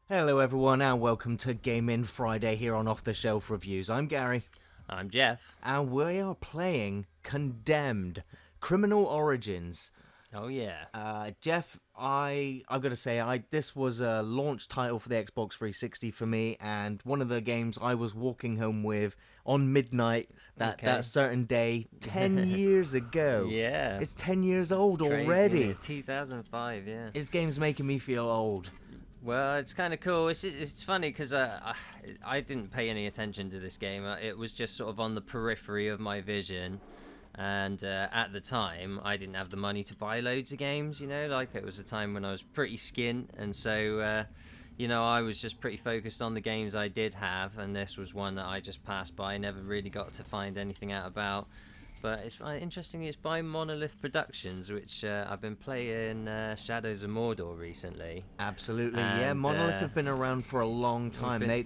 Hello everyone and welcome to Game In Friday here on Off the Shelf Reviews. I'm Gary I'm Geoff. and we are playing Condemned Criminal Origins. Oh yeah. Geoff, I've got to say, this was a launch title for the Xbox 360 for me, and one of the games I was walking home with on midnight that certain day 10 years ago. Yeah. It's 10 years old Crazy, already. isn't it? 2005, yeah. This game's making me feel old. Well, it's kind of cool. It's funny because I didn't pay any attention to this game. It was just sort of on the periphery of my vision. And at the time, I didn't have the money to buy loads of games, like it was a time when I was pretty skint. And so, I was just pretty focused on the games I did have. And this was one that I just passed by, never really got to find anything out about. But it's interesting, it's by Monolith Productions, which I've been playing Shadows of Mordor recently. Absolutely, And, yeah. Monolith have been around for a long time. They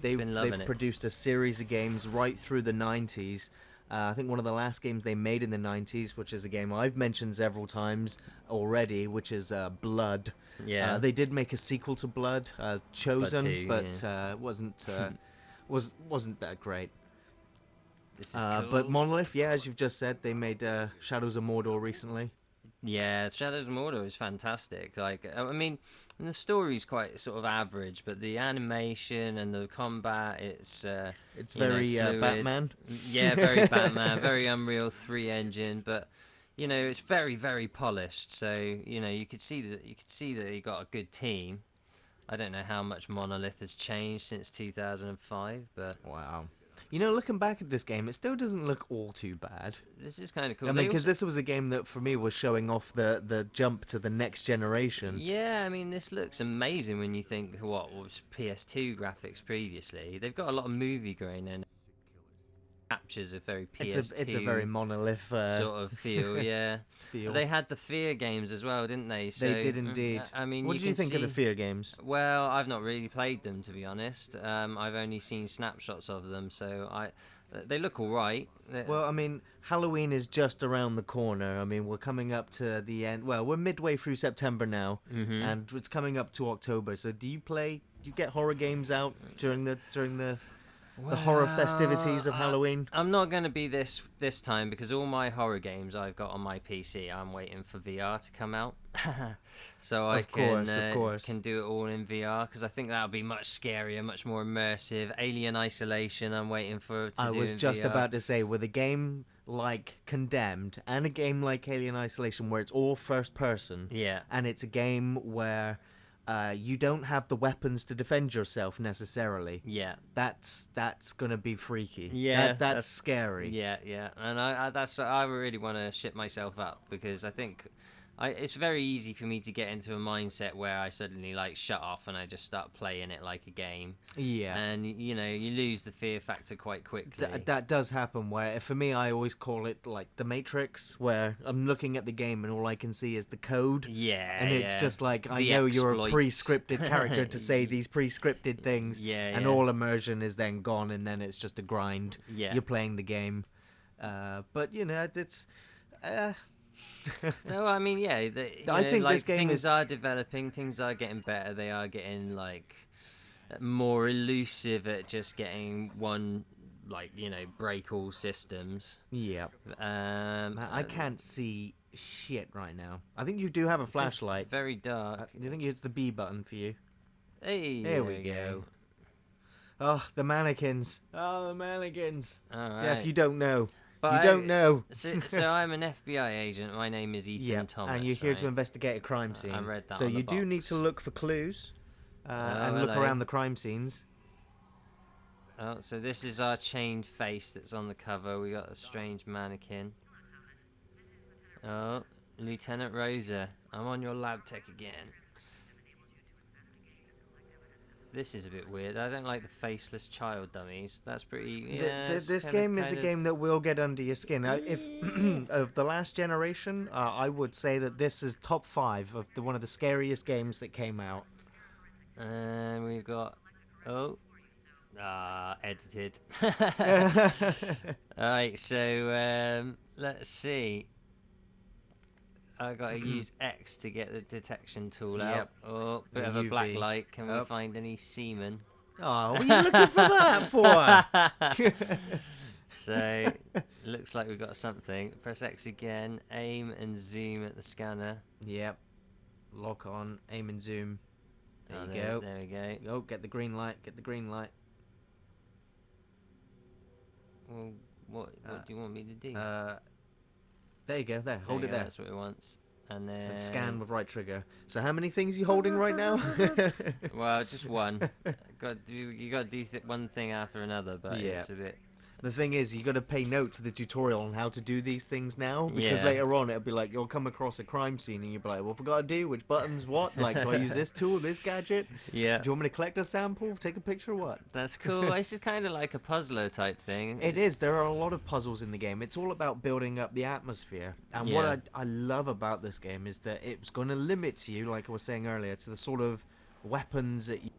produced a series of games right through the 90s. I think one of the last games they made in the 90s, which is a game I've mentioned several times already, which is Blood. Yeah. They did make a sequel to Blood, Chosen, Blood 2, but wasn't that great. This is cool. But Monolith, yeah, as you've just said, they made Shadows of Mordor recently. Yeah, Shadows of Mordor is fantastic. Like, I mean, and the story's quite sort of average, but the animation and the combat, it's very fluid. Batman. Yeah, very Batman, very Unreal 3 engine, but it's very, very polished. So you could see that he got a good team. I don't know how much Monolith has changed since 2005, but wow. Looking back at this game, it still doesn't look all too bad. This is kind of cool. I mean, because this was a game that, for me, was showing off the jump to the next generation. Yeah, I mean, this looks amazing when you think what was PS2 graphics previously. They've got a lot of movie grain and captures a very PS2 it's a very Monolith sort of feel, yeah. They had the Fear games as well, didn't they? So, they did indeed. I mean, what did you think of the Fear games? Well, I've not really played them, to be honest. I've only seen snapshots of them, so they look all right. Well, I mean, Halloween is just around the corner. I mean, we're coming up to the end. Well, we're midway through September now, and it's coming up to October. So, do you get horror games out during the horror festivities of Halloween? I'm not going to be this time because all my horror games I've got on my PC, I'm waiting for VR to come out. So I can do it all in VR because I think that'll be much scarier, much more immersive. Alien Isolation, I'm waiting for to do in VR. I was just about to say, with a game like Condemned and a game like Alien Isolation where it's all first person, yeah, and it's a game where you don't have the weapons to defend yourself necessarily. Yeah, that's gonna be freaky. Yeah, that's scary. Yeah, and I really want to shit myself up because I think it's very easy for me to get into a mindset where I suddenly shut off and I just start playing it like a game. Yeah, and you lose the fear factor quite quickly. That does happen. Where for me, I always call it like the Matrix, where I'm looking at the game and all I can see is the code. Yeah, and it's just like I know you're a pre-scripted character to say these pre-scripted things. Yeah, and all immersion is then gone, and then it's just a grind. Yeah, you're playing the game, but it's. No, I mean, yeah. I think this game things are developing. Things are getting better. They are getting more elusive at just getting one, break all systems. Yeah. I can't see shit right now. I think you do have a flashlight. Very dark. Do you think it's the B button for you? Hey, there we go. Oh, the mannequins. Oh, the mannequins. All right. Geoff, you don't know. But you don't know. So I'm an FBI agent. My name is Ethan Thomas. And you're here to investigate a crime scene. I read that. So on you the do box. need to look for clues and look hello. around the crime scenes. Oh, so this is our chained face that's on the cover. We got a strange mannequin. Oh, Lieutenant Rosa, I'm on your lab tech again. This is a bit weird. I don't like the faceless child dummies. That's pretty. Yeah, this game is a game that will get under your skin. If of the last generation, I would say that this is top 5 of one of the scariest games that came out. And we've got edited. All right, so let's see. I gotta use X to get the detection tool Yep. out. Oh, bit The of a black UV. light. Can we Oh. find any semen? Oh, what are you looking for that for? So, looks like we've got something. Press X again. Aim and zoom at the scanner. Yep. Lock on, aim and zoom. There Oh, you go. There we go. Oh, get the green light. Get the green light. Well, what do you want me to do? There you go. There, hold you it go, there. That's what it wants. And then And scan with right trigger. So how many things are you holding right now? Well, just one. You got to do one thing after another, but Yeah. it's a bit. The thing is, you got to pay note to the tutorial on how to do these things now, because Yeah. later on it'll be like you'll come across a crime scene and you'll be like, "Well, I got to do which buttons, what? Like, do I use this tool, this gadget? Yeah. Do you want me to collect a sample, take a picture, what?" That's cool. This is kind of like a puzzler type thing. It is. There are a lot of puzzles in the game. It's all about building up the atmosphere. And Yeah. what I love about this game is that it's going to limit you, like I was saying earlier, to the sort of weapons that you...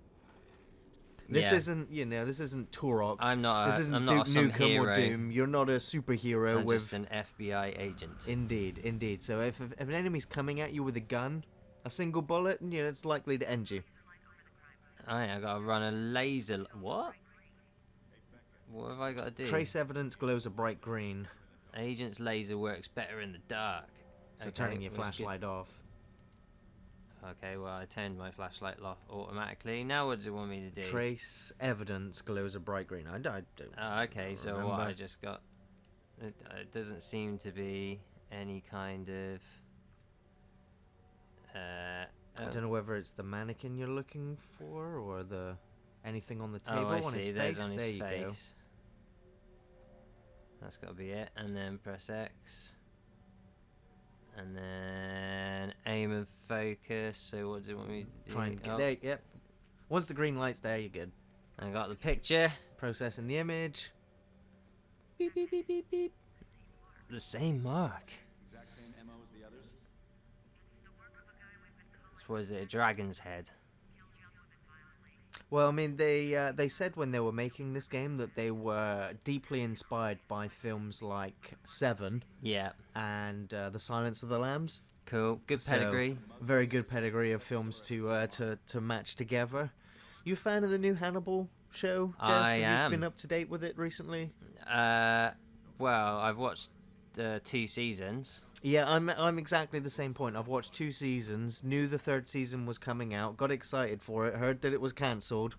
This Yeah. isn't, this isn't Turok. I'm not. This isn't I'm not some Duke Nukem hero. or Doom. You're not a superhero I'm with... just an FBI agent. Indeed, indeed. So if an enemy's coming at you with a gun, a single bullet, it's likely to end you. I gotta run a laser. What? What have I got to do? Trace evidence glows a bright green. Agent's laser works better in the dark. So Okay, turning your that's good. flashlight off. Okay, well, I turned my flashlight off automatically. Now what does it want me to do? Trace evidence glows a bright green. I don't Oh, okay, so what remember. I just got... It doesn't seem to be any kind of... I don't know whether it's the mannequin you're looking for or the anything on the table I on see. his There's face. on his There you face. go. That's got to be it. And then press X. And then aim and focus. So what does it want me to do? Try and get there. Yep. Once the green light's there, you're good. I got the picture. Processing the image. Beep, beep, beep, beep, beep. The same mark. Exact same MO as the others? Was it a dragon's head? Well, I mean, they said when they were making this game that they were deeply inspired by films like Seven Yeah. and The Silence of the Lambs. Cool. Good So, pedigree. very good pedigree of films to match together. You a fan of the new Hannibal show, Geoff? I Have am. you been up to date with it recently? Well, I've watched 2 seasons. Yeah, I'm exactly the same point. I've watched 2 seasons, knew the 3rd season was coming out, got excited for it, heard that it was cancelled,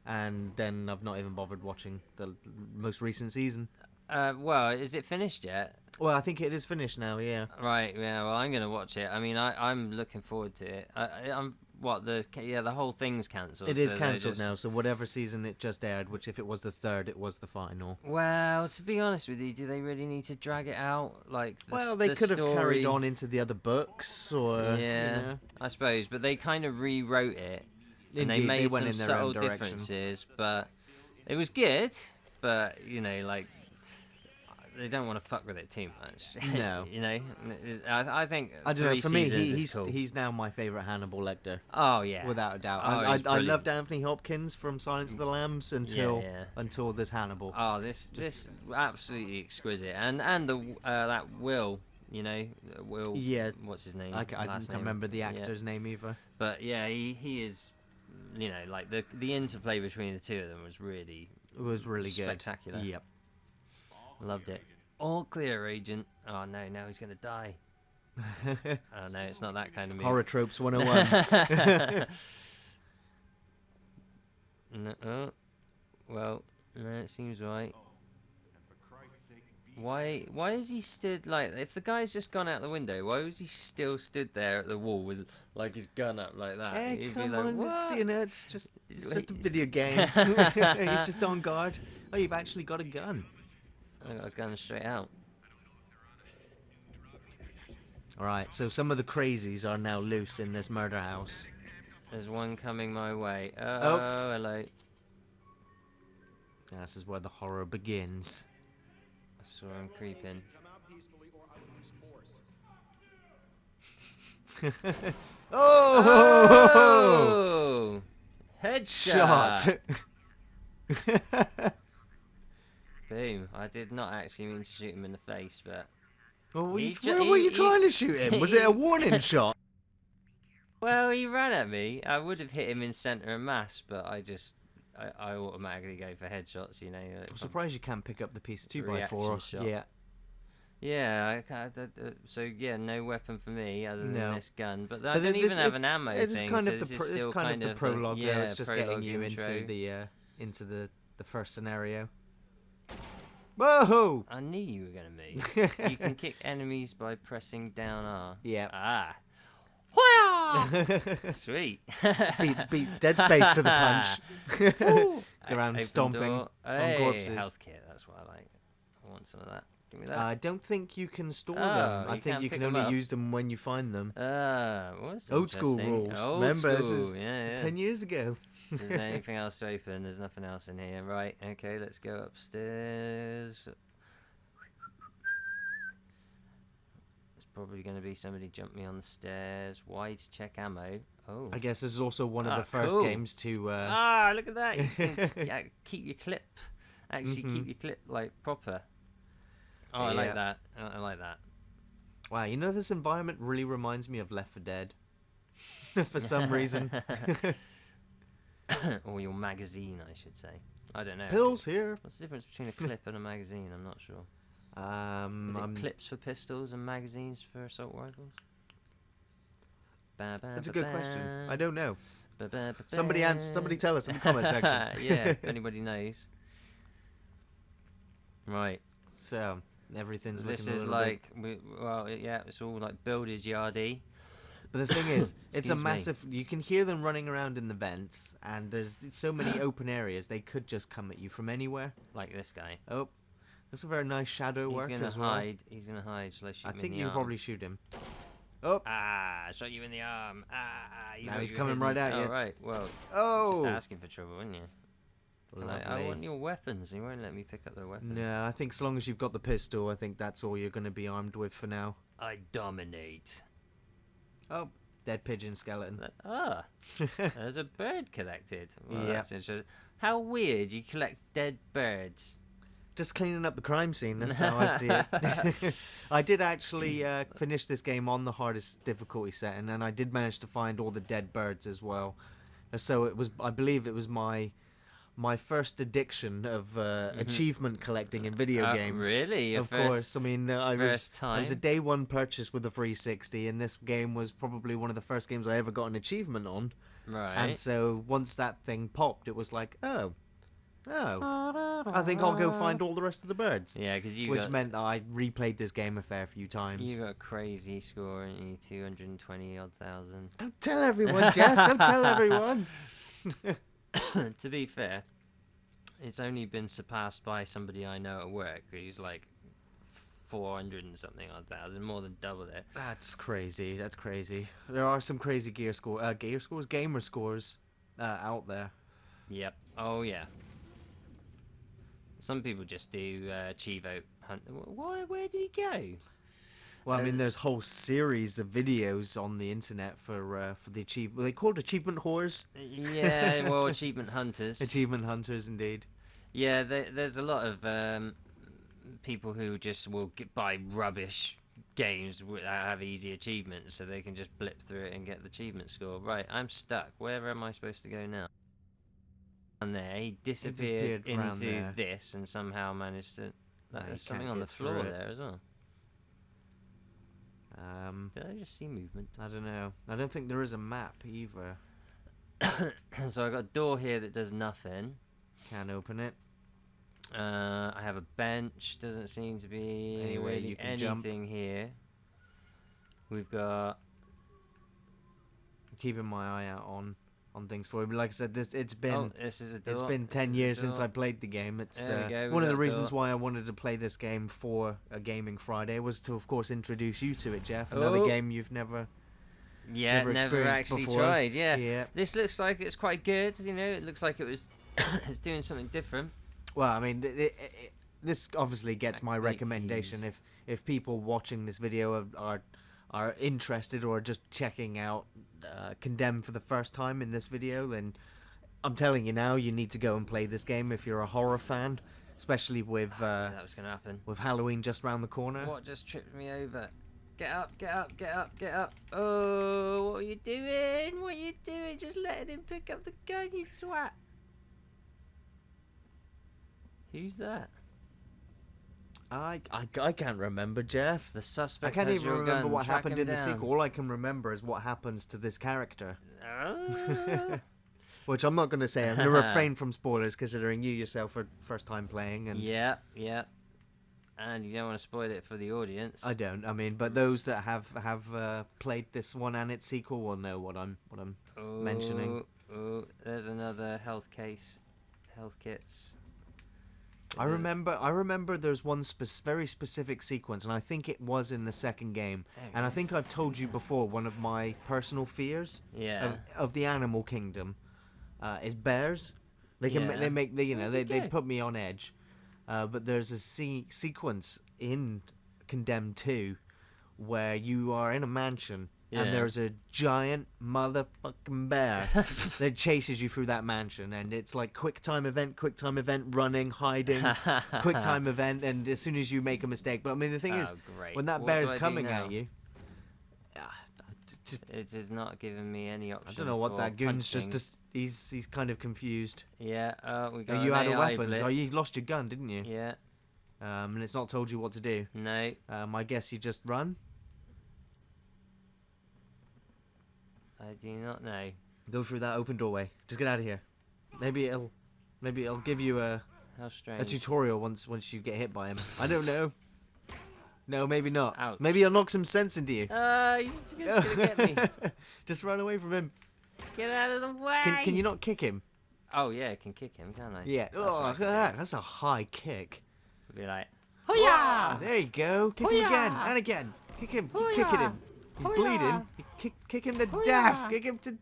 and then I've not even bothered watching the most recent season. Well, is it finished yet? Well, I think it is finished now, yeah. Right. Yeah. Well, I'm gonna watch it. I mean, I'm looking forward to it. I'm the whole thing's cancelled. It is so they're cancelled just- now, so whatever season it just aired, which if it was the 3rd, it was the final. Well, to be honest with you, do they really need to drag it out? Like, Well, they the could have story... carried on into the other books, or... Yeah, I suppose, but they kind of rewrote it, and they Indeed, made went some in their subtle own direction. differences. But it was good. But like, they don't want to fuck with it too much. No. I think I don't know, 3 for me, seasons is cool. he's now my favourite Hannibal Lecter. Oh yeah, Without a doubt. Oh, he's I brilliant. loved Anthony Hopkins from Silence of the Lambs until this Hannibal. Oh, this absolutely exquisite, and the that Will, Will. Yeah. What's his name? I can't remember the actor's name either. But yeah, he is, like the interplay between the two of them was really It was really good. spectacular. Yep. Loved it. All clear, Agent. Oh no, now he's gonna die. Oh no, it's not that kind of movie. Horror tropes 101. No, oh, well, no, it seems right. Why is he stood like? If the guy's just gone out the window, why was he still stood there at the wall with like his gun up like that? Hey, He'd come be like, on, what? it's just a video game. He's just on guard. Oh, you've actually got a gun. I got a gun straight out. Alright, so some of the crazies are now loose in this murder house. There's one coming my way. Oh, hello. And this is where the horror begins. I saw him creeping. Come out peacefully or I will use force. Oh! Oh! Headshot! Shot! Boom. I did not actually mean to shoot him in the face, but Well, He where were you trying to shoot him? Was it a warning shot? Well, he ran at me. I would have hit him in centre and mass, but I automatically go for headshots. You know. I'm surprised you can't pick up the piece 2x4. Reaction shot. Yeah. Yeah, so yeah, no weapon for me other than No. this gun. But I don't even have an ammo It's thing. kind so of this the is it's still kind of the prologue. yeah, It's just getting you intro. into the first scenario. Whoa! I knew you were gonna move. You can kick enemies by pressing down R. Yeah. Ah. Hoya! Sweet. beat Dead Space to the punch. Go around Open stomping door. on Hey, corpses. health kit. That's what I like. I want some of that. Give me that. I don't think you can store Oh, them. I you think can't you pick can them only up? use them when you find them. Well, that's Old school interesting. rules. Old Remember, this school. is Yeah, it's yeah. 10 years ago. Is there anything else to open? There's nothing else in here. Right, okay, let's go upstairs. There's probably going to be somebody jump me on the stairs. Why to check ammo? Oh. I guess this is also one of the first cool. games to... Look at that. You can keep your clip. Actually keep your clip, like, proper. Oh, I like Yeah. that. I like that. Wow, you know, this environment really reminds me of Left 4 Dead. For some reason. Or your magazine, I should say. I don't know. Pills here. What's the difference between a clip and a magazine? I'm not sure. Is it clips for pistols and magazines for assault rifles? That's a good question. I don't know. Ba-ba-ba-ba. Somebody tell us in the comment section. Yeah, if anybody knows. Right. So, everything's This looking a is little bit... like, yeah, it's all like builder's yardy. But the thing is, it's a Excuse me. massive... You can hear them running around in the vents, and there's so many open areas, they could just come at you from anywhere. Like this guy. Oh, that's a very nice shadow He's work gonna as well. hide. He's gonna hide. Shall I shoot I him think in the you arm? can probably shoot him. Oh, I shot you in the arm. You Now thought he's you were coming hitting right me. at you. Oh, right. Well, oh! just asking for trouble, weren't you? I Lovely. want your weapons. You won't let me pick up the weapons. No, I think so long as you've got the pistol, I think that's all you're going to be armed with for now. I dominate. Oh, dead pigeon skeleton. There's a bird collected. Well, Yeah. that's interesting. How weird you collect dead birds. Just cleaning up the crime scene, that's how I see it. I did actually finish this game on the hardest difficulty setting, and I did manage to find all the dead birds as well. So it was, I believe it was my first addiction of achievement collecting in video games. Really? Your Of course. I mean, I was a time? day one purchase with the 360, and this game was probably one of the first games I ever got an achievement on. Right. And so once that thing popped, it was like, oh, I think I'll go find all the rest of the birds. Yeah, because Which meant that I replayed this game a fair few times. you got a crazy score, ain't you? 220 odd thousand. Don't tell everyone, Geoff. Don't tell everyone. To be fair, it's only been surpassed by somebody I know at work who's like 400 and something odd thousand, more than double it. That's crazy. That's crazy. There are some crazy gamer scores out there. Yep. Oh yeah. Some people just do Chivo hunt. Where did he go? Well, I mean, there's whole series of videos on the internet for the achievement. They called achievement whores. Yeah, well, achievement hunters. Achievement hunters, indeed. Yeah, there's a lot of people who just will buy rubbish games that have easy achievements, so they can just blip through it and get the achievement score. Right, I'm stuck. Where am I supposed to go now? And there, he disappeared around into there. this and somehow managed to. No, There's you something can't on the get through floor it. there as well. Did I just see movement? I don't know. I don't think there is a map either. So I got a door here that does nothing. Can't open it. I have a bench. Doesn't seem to be Anyway, really you can jump. anything here. We've got. Keeping my eye out on things for him. Like I said, it's been Oh, this is a door. it's been This 10 is a years since door. I played the game. It's There we go, one we of the got a reasons door. why I wanted to play this game for a Gaming Friday was to, of course, introduce you to it, Geoff. Another Oh. game you've never Yeah, never never experienced actually before. tried. Yeah. Yeah. This looks like it's quite good. You know, it looks like it was. It's doing something different. Well, I mean, this obviously gets my Activate recommendation. fuse. If people watching this video are interested or just checking out Condemned for the first time in this video, then I'm telling you now, you need to go and play this game if you're a horror fan. especially with That was gonna happen. with Halloween just round the corner. What just tripped me over? Get up, get up, get up, get up. Oh, what are you doing? What are you doing? Just letting him pick up the gun, you twat. Who's that? I can't remember, Geoff. The I suspect can't has even your remember gun. what Track happened him in the down. sequel. All I can remember is what happens to this character. Ah. Which I'm not going to say. I'm going to refrain from spoilers, considering you yourself are first time playing. And Yeah, yeah. And you don't want to spoil it for the audience. I don't. I mean, but those that have played this one and its sequel will know what I'm mentioning. Oh, there's another health case. Health kits. I remember there's one very specific sequence, and I think it was in the second game. There And it I is. think I've told you before, one of my personal fears Yeah. of the animal kingdom is bears. They can Yeah. they Okay. put me on edge. But there's a sequence in Condemned 2 where you are in a mansion Yeah. and there's a giant motherfucking bear that chases you through that mansion, and it's like quick time event, running, hiding, quick time event, and as soon as you make a mistake. But I mean, the thing is, Oh, great. when that What bear's do I do coming now? at you, It is not giving me any option. I don't know what for that goon's punching. he's kind of confused. Yeah, we got You an had a AI weapon, blip. so you lost your gun, didn't you? Yeah, And it's not told you what to do. no. I guess you just run. I do not know. Go through that open doorway. Just get out of here. Maybe it'll give you a How strange. tutorial once you get hit by him. I don't know. No, maybe not. Ouch. Maybe he'll knock some sense into you. He's just gonna get me. Just run away from him. Get out of the way. Can you not kick him? Oh yeah, I can kick him, can't I? Yeah. That's what I Oh, look can at do. that. That's a high kick. Be like, Ah, there you go. Kick him again Hoo-yah! and again. Kick him. Keep kicking him. He's Hoo-yah! bleeding. Kick him to Hoo-yah! death. Kick him to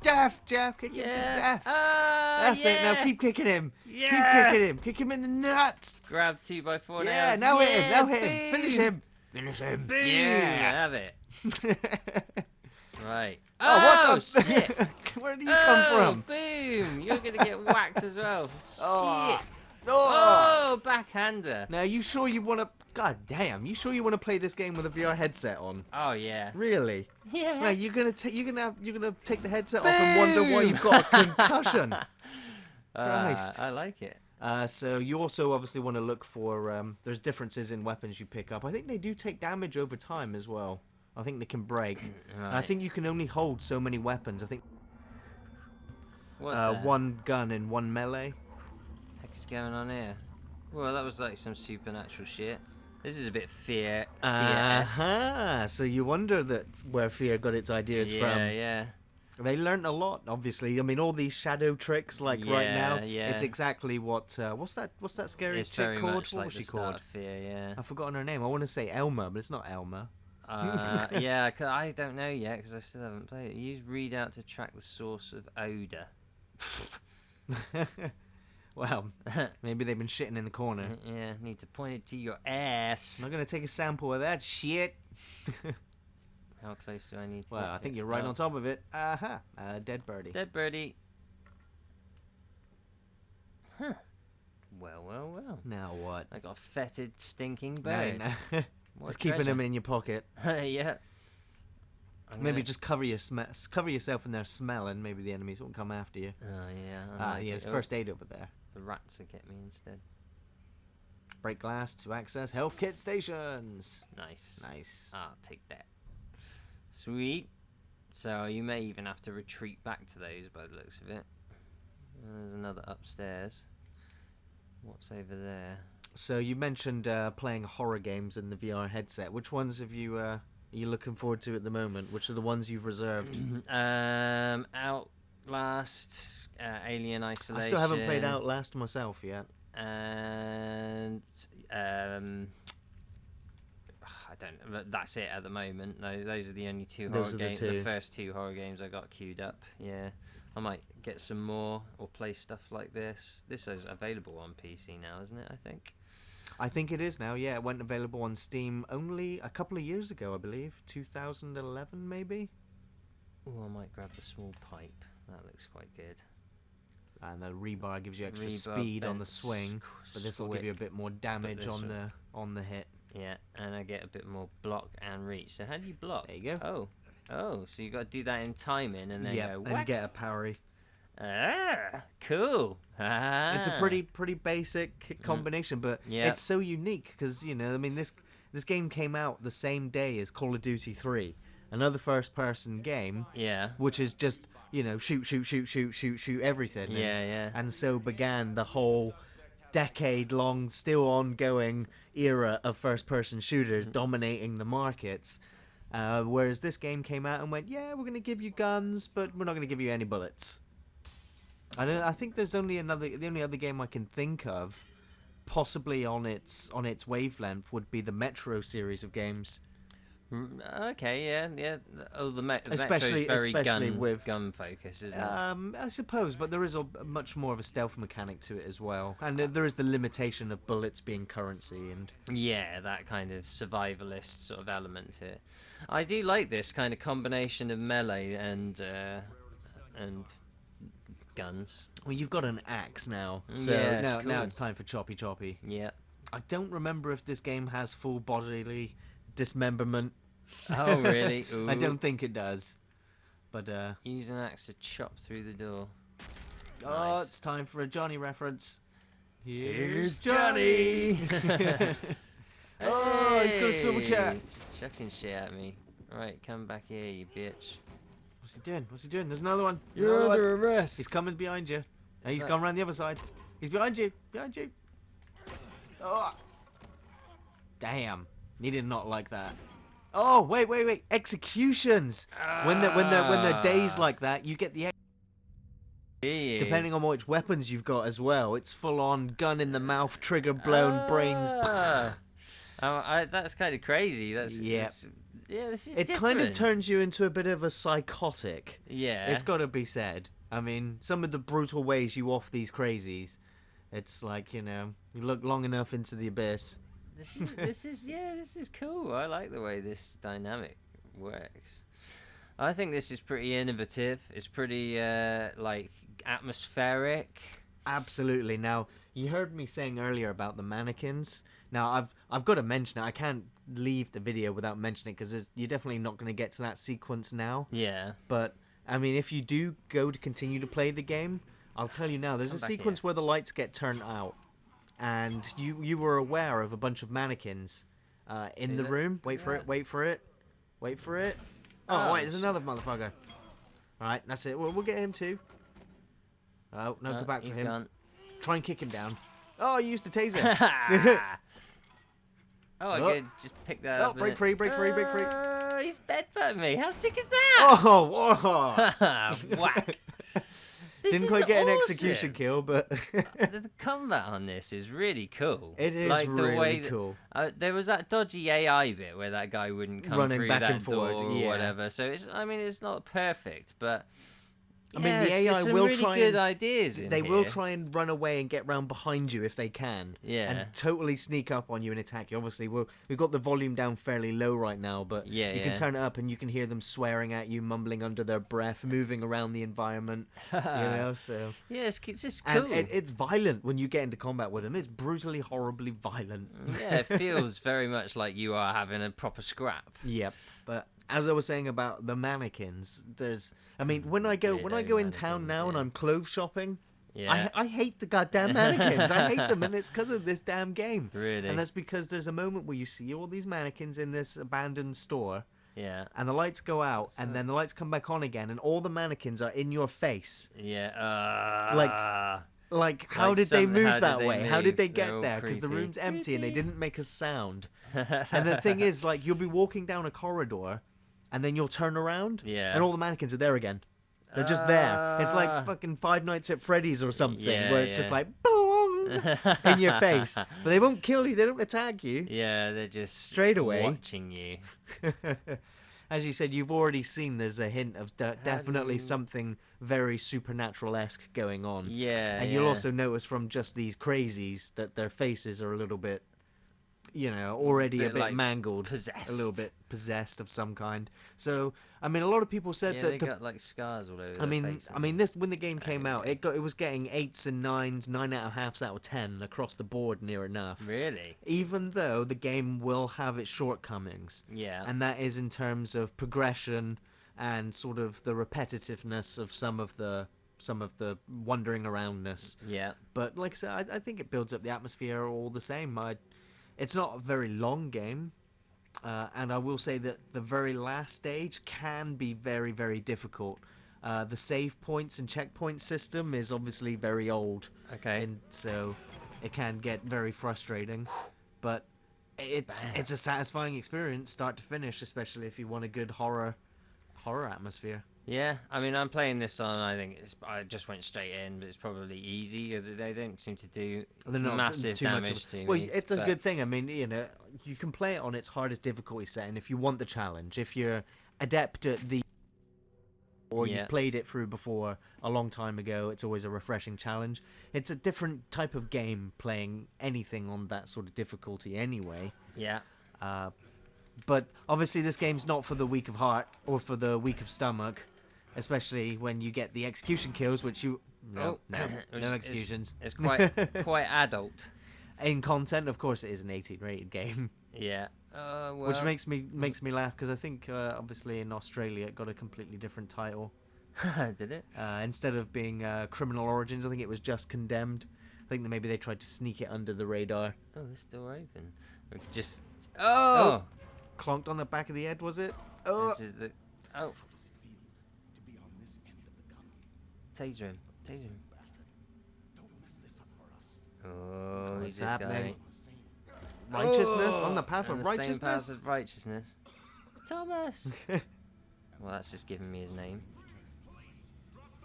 death, Geoff. Kick him to death. That's it. Now keep kicking him. Yeah. Keep kicking him. Kick him in the nuts. Grab 2x4 Yeah, nails. now hit him. Yeah, Now hit him. boom. Finish him. Finish him. Boom. Yeah. Have it. Right. Oh, what the? shit. Where did you come from? Boom! You're gonna get whacked as well. Oh. Shit. Oh. Oh, backhander. Now, you sure you want to? God damn! You sure you want to play this game with a VR headset on? Oh yeah. Really? Yeah. Now you're gonna take the headset off and wonder why you've got a concussion. Christ. I like it. So you also obviously want to look for there's differences in weapons you pick up. I think they do take damage over time as well. I think they can break. And I Right. think you can only hold so many weapons. I think What the one gun and one melee. heck is going on here? Well, that was like some supernatural shit. This is a bit fear-esque. So you wonder that where fear got its ideas Yeah, from. yeah. They learnt a lot, obviously. I mean, all these shadow tricks, like right now, Yeah, it's yeah. exactly what. What's that scary It's chick very called? much What like was the she start called? of Fear, yeah. I've forgotten her name. I want to say Elma, but it's not Elma. Yeah, 'cause I don't know yet because I still haven't played it. Use readout to track the source of odor. Well, maybe they've been shitting in the corner. Yeah, need to point it to your ass. I'm not gonna take a sample of that shit. How close do I need to Well, get I to think it? you're right Oh, on top of it. Aha, dead birdie. Dead birdie. Huh. Well. Now what? I got a fetid, stinking No, bird. no. What Just keeping treasure. them in your pocket. Yeah. I'm Maybe gonna- just cover yourself in their smell, and maybe the enemies won't come after you. Oh yeah. I like Yeah, it. it's Oh, first aid over there. the rats will get me instead. Break glass to access health kit stations. Nice. Nice. I'll take that. Sweet. So you may even have to retreat back to those by the looks of it. There's another upstairs. What's over there? So you mentioned playing horror games in the VR headset. Which ones have you are you looking forward to at the moment? Which are the ones you've reserved? Outlast, Alien Isolation. I still haven't played Outlast myself yet. And I don't. But that's it at the moment. Those are the only two horror Those are the games. two. The first two horror games I got queued up. Yeah, I might get some more or play stuff like this. This is available on PC now, isn't it? I think. I think it is now. Yeah, it went available on Steam only a couple of years ago, I believe, 2011 maybe. Oh, I might grab the small pipe. That looks quite good. And the rebar gives you extra Rebar, speed on the bent, swing, but this will give you a bit more damage this on will- the hit. Yeah, and I get a bit more block and reach. So how do you block? There you go. Oh, so you got to do that in timing and then Yeah, go and whack. get a parry. Cool. It's a pretty basic combination, but Yeah. it's so unique because I mean this game came out the same day as Call of Duty 3, another first-person game, Yeah. which is just shoot everything. Yeah. And so began the whole decade-long, still ongoing era of first-person shooters dominating the markets. Whereas this game came out and went, yeah, we're going to give you guns, but we're not going to give you any bullets. I think there's the only other game I can think of, possibly on its wavelength, would be the Metro series of games. Okay, yeah. Oh, the Especially- Metro's very especially gun with- focus, isn't it? I suppose, but there is a much more of a stealth mechanic to it as well, and there is the limitation of bullets being currency and. Yeah, that kind of survivalist sort of element to it. I do like this kind of combination of melee and guns. Well, you've got an axe now, so Yeah, it's now cool. it's time for choppy. Yeah. I don't remember if this game has full bodily dismemberment. Oh, really? I Ooh. don't think it does. But Use an axe to chop through the door. oh, Nice. it's time for a Johnny reference. Here's Johnny. Oh, he's got a swivel chair. Hey, Chucking shit at me. Right, come back here, you bitch. What's he doing? What's he doing? There's another one. You're Another one. under arrest. He's coming behind you. Hey, he's that? gone around the other side. He's behind you. Behind you. Oh. Damn. He did not like that. Oh, wait. Executions. When they're days like that, you get the depending on which weapons you've got as well. It's full on gun in the mouth, trigger blown, brains. That's kind of crazy. This is It kind of different. turns you into a bit of a psychotic. Yeah. It's got to be said. I mean, some of the brutal ways you off these crazies, it's like, you look long enough into the abyss. This is cool. I like the way this dynamic works. I think this is pretty innovative. It's pretty atmospheric. Absolutely. Now, you heard me saying earlier about the mannequins. Now, I've got to mention it. I can't leave the video without mentioning it because you're definitely not going to get to that sequence now. Yeah. But, I mean, if you do go to continue to play the game, I'll tell you now, there's Come a back sequence here. where the lights get turned out. And you were aware of a bunch of mannequins in the that? room. Wait for it. Oh, wait, there's another motherfucker. All right, that's it. We'll get him too. Oh, no, go back for he's him. gone. Try and kick him down. Oh, you used the taser. I Oh. could just pick that Oh, up. break free. He's bedbutting me. How sick is that? Oh, whoa. Whack. This Didn't is quite get an awesome. execution kill, but The combat on this is really cool. it is like the really way that, cool. there was that dodgy AI bit where that guy wouldn't come Running through back that and door forward, or yeah. whatever. So it's not perfect, but I mean, the it's AI got some will really try good and- ideas. They will try and run away and get round behind you if they can. Yeah. And totally sneak up on you and attack you. Obviously, we've got the volume down fairly low right now, but Yeah, you yeah. can turn it up and you can hear them swearing at you, mumbling under their breath, moving around the environment. So. Yeah, it's just cool. And it's violent when you get into combat with them. It's brutally, horribly violent. Yeah, it feels very much like you are having a proper scrap. Yep. But as I was saying about the mannequins, when I go Weirdo in town mannequins, now and yeah. I'm clothes shopping, Yeah. I hate the goddamn mannequins. I hate them, and it's because of this damn game. Really? And that's because there's a moment where you see all these mannequins in this abandoned store, Yeah. and the lights go out, and then the lights come back on again, and all the mannequins are in your face. Yeah. Like, how Like did they how move did that they way? How move? did they They're get all there? Because the creepy. room's empty and they Creepy. didn't make a sound. And the thing is, like, you'll be walking down a corridor, and then you'll turn around, Yeah. and all the mannequins are there again. They're just there. It's like fucking Five Nights at Freddy's or something, Yeah, where it's just yeah. like, boom, in your face. But they won't kill you. They don't attack you. Yeah, they're just Straight away. watching you. As you said, you've already seen there's a hint of definitely you- something very supernatural-esque going on. Yeah. And yeah. you'll also notice from just these crazies that their faces are a little bit already a Bit bit like mangled, possessed. a little bit possessed of some kind. So I mean, a lot of people said Yeah, that they got like scars all over their face. this when the game came out, it was getting 8s and 9s, 9.5 out of 10 across the board, near enough. Really? Even though the game will have its shortcomings, Yeah. and that is in terms of progression and sort of the repetitiveness of some of the wandering aroundness. Yeah. But like I said, I think it builds up the atmosphere all the same. It's not a very long game. And I will say that the very last stage can be very, very difficult. The save points and checkpoint system is obviously very old. Okay. And so it can get very frustrating. But it's a satisfying experience, start to finish, especially if you want a good horror atmosphere. Yeah, I mean, I'm playing this on. I just went straight in, but it's probably easy because they don't seem to do massive damage to me. Well, it's a good thing. I mean, you can play it on its hardest difficulty setting if you want the challenge. If you're adept at or you've played it through before a long time ago, it's always a refreshing challenge. It's a different type of game playing anything on that sort of difficulty anyway. Yeah. But obviously this game's not for the weak of heart or for the weak of stomach, especially when you get the execution kills, which no executions. It's quite adult. In content, of course, it is an 18 rated game. Yeah. Well, which makes me laugh because I think obviously in Australia it got a completely different title. Did it? Instead of being Criminal Origins, I think it was just Condemned. I think that maybe they tried to sneak it under the radar. Oh, this door open. Just oh. Clonked on the back of the head, was it? Oh. This is the oh. Taser him. Oh, What's he's this happening? guy. Righteousness on the path On of the righteousness. Same path of righteousness. Thomas. Well, that's just giving me his name.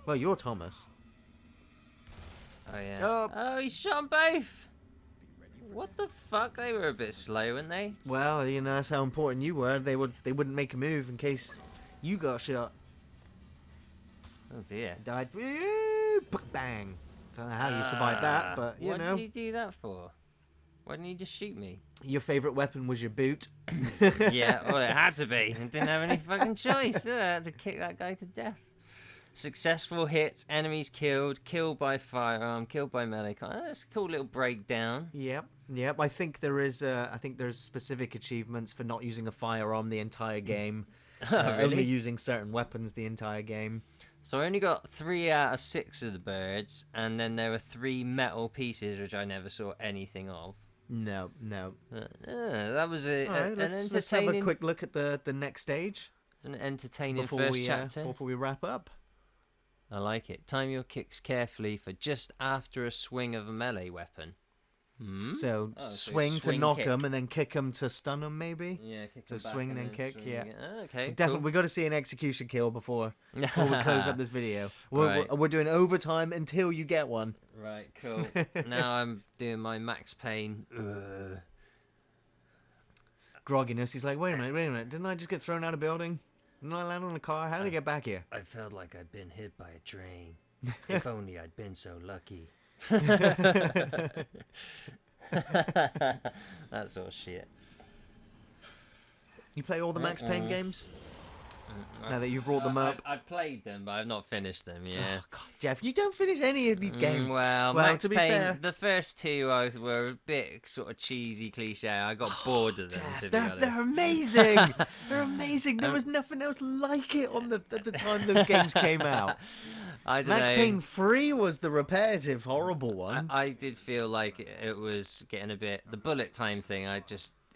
Well, you're Thomas. Oh yeah. Oh. Oh, he shot them both. What the fuck? They were a bit slow, weren't they? Well, that's how important you were. They wouldn't make a move in case you got shot. Oh dear. Died. Bang. Don't know how you survived that, but what did you do that for? Why didn't you just shoot me? Your favourite weapon was your boot. Yeah, well, it had to be. I didn't have any fucking choice, did I? I had to kick that guy to death. Successful hits, enemies killed, killed by firearm, killed by melee. That's a cool little breakdown. Yep. I think there's specific achievements for not using a firearm the entire game. Really? Only using certain weapons the entire game. So I only got 3 out of 6 of the birds, and then there were 3 metal pieces which I never saw anything of. No. That was an entertaining. Let's have a quick look at the next stage. It's an entertaining first chapter. Before we wrap up. I like it. Time your kicks carefully for just after a swing of a melee weapon. So so swing to knock them and then kick them to stun them, maybe. Yeah, kick So them back swing and then kick. swing Yeah. again. Okay. Definitely, cool. we got to see an execution kill before we close up this video. We're doing overtime until you get one. Right. Cool. Now I'm doing my Max Payne. Grogginess. He's like, wait a minute. Didn't I just get thrown out of building? Didn't I land on a car? How did I get back here? I felt like I'd been hit by a train. If only I'd been so lucky. That sort of shit. You play all the Max Payne games? Now that you've brought them up. I've played them, but I've not finished them, yeah. Oh, God, Geoff, you don't finish any of these games. Well, Max to be Payne, fair, the first 2 were a bit sort of cheesy cliche. I got bored of them, Geoff, to be honest. they're amazing. They're amazing. There was nothing else like it at the time those games came out. I don't Max know. Payne 3 was the repetitive, horrible one. I did feel like it was getting a bit... The bullet time thing,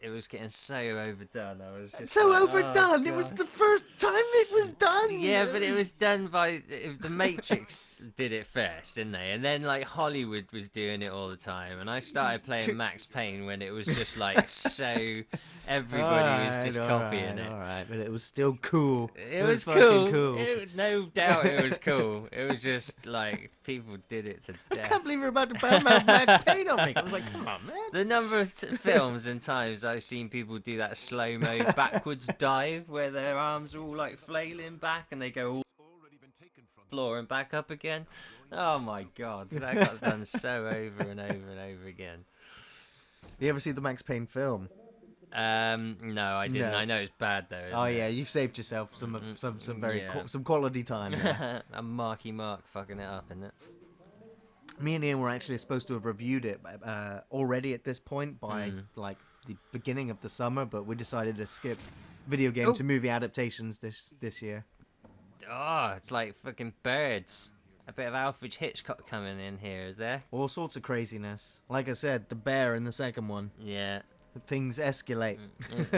it was getting so overdone. I was just so like, overdone. Oh, It was God. the first time it was done. Yeah, but it was done by the Matrix did it first, didn't they? And then like Hollywood was doing it all the time, and I started playing Max Payne when it was just like so everybody was just copying it. All right, but it was still cool. It was fucking cool. No doubt it was cool. It was just like people did it to I death. can't believe you're about to badmouth Max Payne on me. I was like, come on, man. The number of films and times I've seen people do that slow-mo backwards dive where their arms are all like flailing back and they go all floor and back up again. Oh my God, that got done so over and over and over again. You ever see the Max Payne film? No, I didn't. No. I know it's bad though. Isn't Oh it? yeah, you've saved yourself some very yeah. some quality time. There. A Marky Mark fucking it up, isn't it? Me and Ian were actually supposed to have reviewed it already at this point by like the beginning of the summer, but we decided to skip video game to movie adaptations this year. Oh, it's like fucking birds. A bit of Alfred Hitchcock coming in here, is there? All sorts of craziness. Like I said, the bear in the second one. Yeah. Things escalate.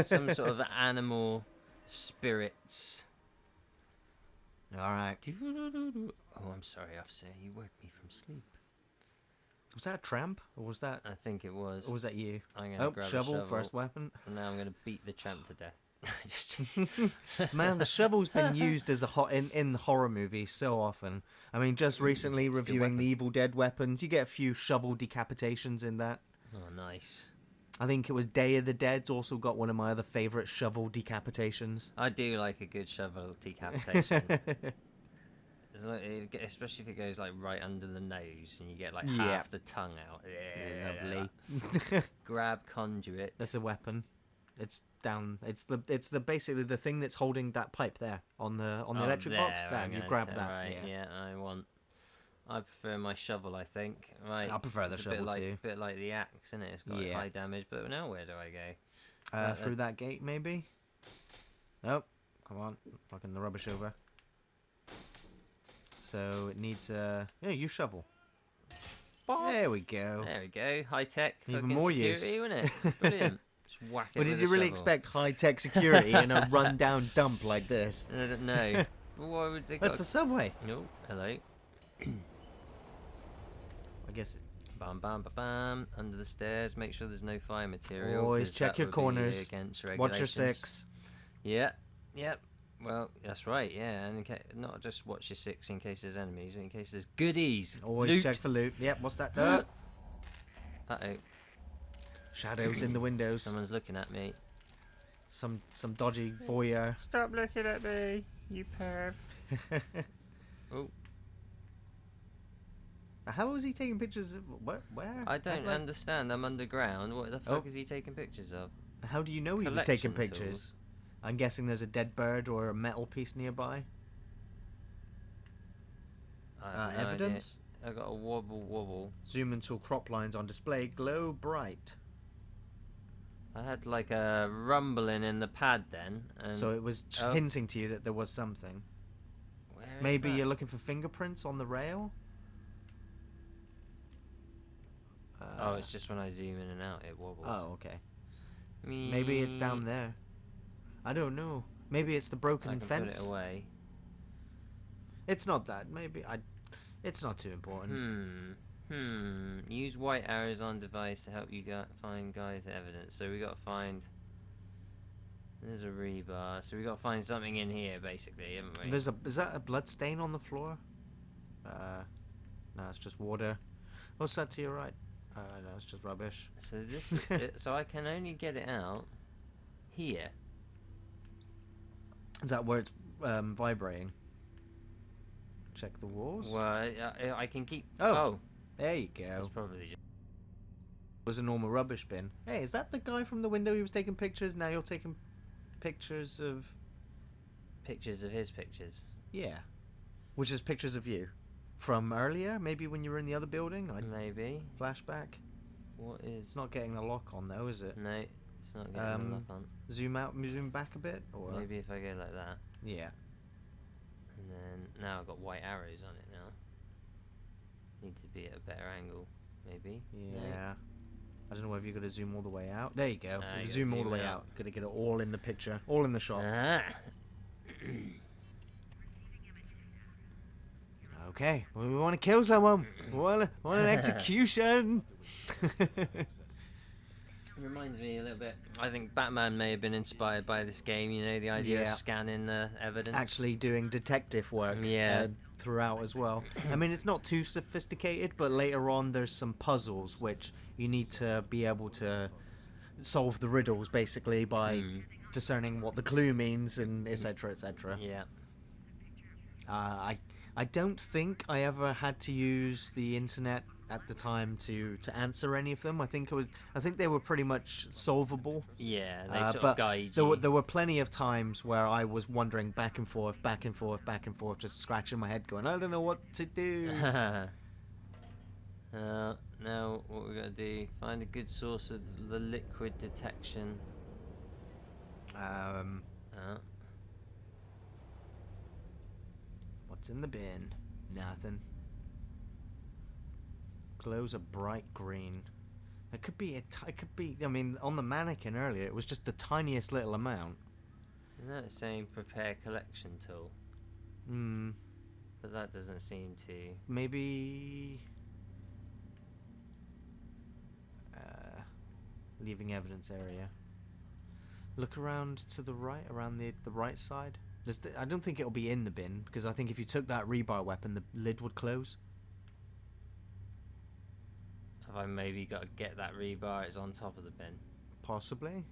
Some sort of animal spirits. All right. Oh, I'm sorry, officer. You woke me from sleep. Was that a tramp, or was that? I think it was. Or was that you? I'm gonna grab a shovel. First weapon. And now I'm gonna beat the tramp to death. Just Man, the shovel's been used as in horror movies so often. I mean, just recently reviewing the Evil Dead weapons, you get a few shovel decapitations in that. Oh, nice. I think it was Day of the Dead's also got one of my other favourite shovel decapitations. I do like a good shovel decapitation. It's like, especially if it goes like right under the nose and you get like half the tongue out. Yeah, lovely. Grab conduit. That's a weapon. It's down. It's the basically the thing that's holding that pipe there on the electric box. There, you grab that. Right, yeah, I prefer my shovel. I think. Right. I prefer the shovel too. Bit like the axe, isn't it? It's got high damage, but now where do I go? Through that gate, maybe. Nope. Come on, fucking the rubbish over. So it needs you shovel. There we go. There we go. High tech. Even more security, use. Wasn't it? Brilliant. Just whack it. But with did you really shovel. expect high tech security in a rundown dump like this? I don't know. Why would they? That's a subway. No. Hello. I guess. Bam, bam, bam, bam. Under the stairs. Make sure there's no fire material. Always 'cause check that your would be corners. against Watch your regulations. 6. Yeah. Yep. Well, that's right. Yeah, and not just watch your 6 in case there's enemies, but in case there's goodies. Always Loot. check for loot. Yep. What's that? Uh-oh. Shadows in the windows. Someone's looking at me. Some dodgy voyeur. Stop looking at me, you perv. Oh. How was he taking pictures of where? I don't understand. I'm underground. What the fuck is he taking pictures of? How do you know he was taking Collection pictures? tools. I'm guessing there's a dead bird or a metal piece nearby. I have no Evidence? idea. I got a wobble. Zoom until crop lines on display glow bright. I had like a rumbling in the pad then. And So it was hinting to you that there was something. where is Maybe that? you're looking for fingerprints on the rail? Oh, it's just when I zoom in and out, it wobbles. Oh, okay. Maybe it's down there. I don't know. Maybe it's the broken I can fence. put it away. It's not that. Maybe it's not too important. Use white arrows on device to help you find guys' evidence. So we got to find. There's a rebar. So we got to find something in here, basically, haven't we? Is that a blood stain on the floor? No, it's just water. What's that to your right? No, it's just rubbish. So this. So I can only get it out here. Is that where it's vibrating? Check the walls. Well, I can keep. Oh. There you go. That's probably just. It was a normal rubbish bin. Hey, is that the guy from the window? He was taking pictures. Now you're taking pictures of. Pictures of his pictures. Yeah, which is pictures of you from earlier. Maybe when you were in the other building. Maybe. Flashback. What is? It's not getting the lock on though, is it? No, it's not getting the lock on. Zoom out, zoom back a bit, or Maybe if I go like that. yeah. And then now I've got white arrows on it now. Need to be at a better angle, maybe. Yeah. No. I don't know whether you're gonna zoom all the way out. There you go. Ah, you Zoom gotta all the zoom way out. out. Gotta get it all in the picture, all in the shot. Ah. Okay, well, we want to kill someone. We want an execution. It reminds me a little bit. I think Batman may have been inspired by this game. You know, the idea of Yeah. scanning the evidence. Actually doing detective work Yeah. throughout as well. I mean, it's not too sophisticated, but later on there's some puzzles which you need to be able to solve the riddles basically by discerning what the clue means and etc. etc. Yeah. I don't think I ever had to use the internet at the time to answer any of them. I think they were pretty much solvable. Yeah, they sort but of guide there you. were plenty of times where I was wandering back and forth, back and forth, back and forth, just scratching my head, going, I don't know what to do. Now what we gotta do? Find a good source of the liquid detection. What's in the bin? Nothing. Glows a bright green. It could be I mean, on the mannequin earlier, it was just the tiniest little amount. Isn't that saying prepare collection tool? But that doesn't seem to. Maybe leaving evidence area. Look around to the right, around the right side. I don't think it'll be in the bin, because I think if you took that rebar weapon, the lid would close. Have I maybe got to get that rebar? It's on top of the bin. Possibly.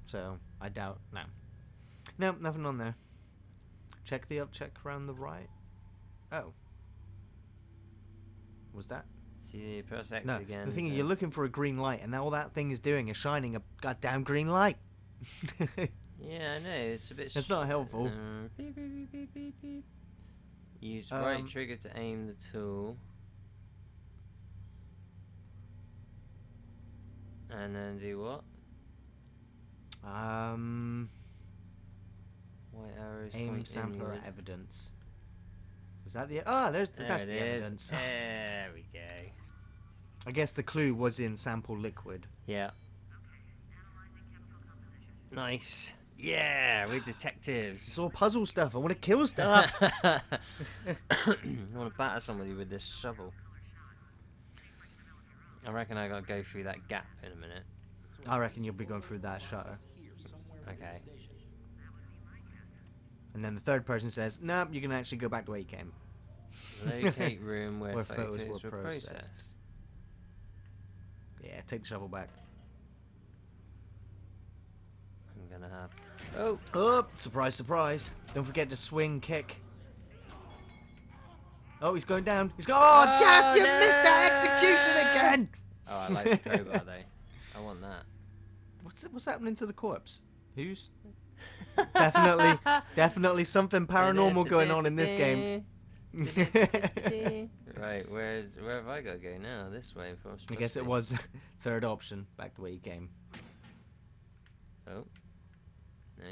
So, I doubt. No. No, nothing on there. Check around the right. Oh. Was that? See, press X No, again. the thing is, so- you're looking for a green light, and all that thing is doing is shining a goddamn green light. Yeah, I know. It's a bit. It's not helpful. Beep, beep, beep, beep, beep, beep. Use Um, right trigger to aim the tool. And then do what? White arrows Aim point sampler inward. evidence. Is that the? Ah, that's There the it is. evidence. There we go. I guess the clue was in sample liquid. Yeah. Nice. Yeah, we're detectives. It's all puzzle stuff. I want to kill stuff. I want to batter somebody with this shovel. I reckon I gotta go through that gap in a minute. I reckon you'll be going through that shutter. Okay. And then the third person says, "No, you can actually go back to where you came." Locate room where, Where photos, photos were were processed. processed. Yeah, take the shovel back. I'm gonna have. Oh! Oh, surprise, surprise. Don't forget to swing kick. Oh, he's going down. He's going. Oh, Geoff, you missed that execution again. Oh, I like the crowbar though. I want that. What's happening to the corpse? Who's definitely something paranormal going on in this game. Right, where have I got to go now? This way. I guess it was third option, back the way you came. Oh. No.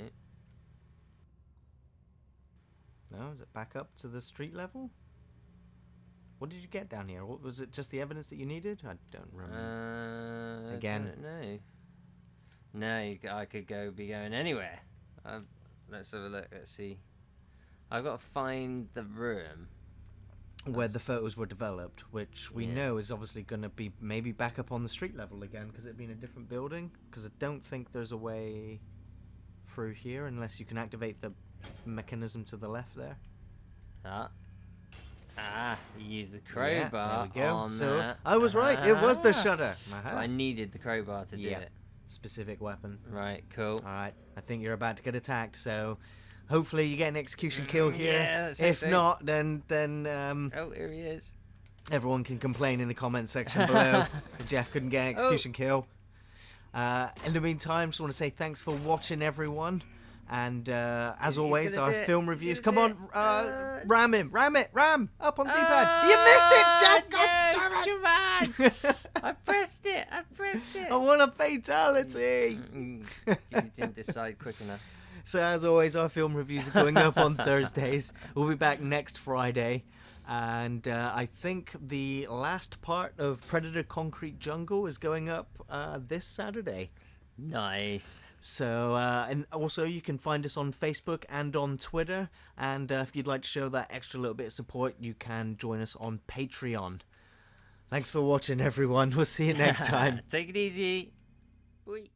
No, is it back up to the street level? What did you get down here? What, was it just the evidence that you needed? I don't remember. Again. No. No, I could be going anywhere. Let's have a look. Let's see. I've got to find the room Where the photos were developed, which we Yeah. know is obviously going to be maybe back up on the street level again, because it'd be in a different building. Because I don't think there's a way through here unless you can activate the mechanism to the left there. You use the Yeah, crowbar there we go. on So that. I was right. It was the shutter. But I needed the crowbar to do Yeah. it. Specific weapon. Right, cool. All right. I think you're about to get attacked. So hopefully you get an execution kill here. Yeah, let's hope If so. not, then Oh, here he is. everyone can complain in the comment section below that Geoff couldn't get an execution kill. In the meantime, just want to say thanks for watching, everyone. And as He's always, gonna our do it. film He's reviews. gonna Come do on, it. ram him, ram up on the D-pad. You missed it, Geoff. God Come damn it! I pressed it. I want a fatality. You didn't decide quick enough. So as always, our film reviews are going up on Thursdays. We'll be back next Friday. And I think the last part of Predator Concrete Jungle is going up this Saturday. Nice. So, and also you can find us on Facebook and on Twitter. And if you'd like to show that extra little bit of support, you can join us on Patreon. Thanks for watching, everyone. We'll see you next time. Take it easy. Bye.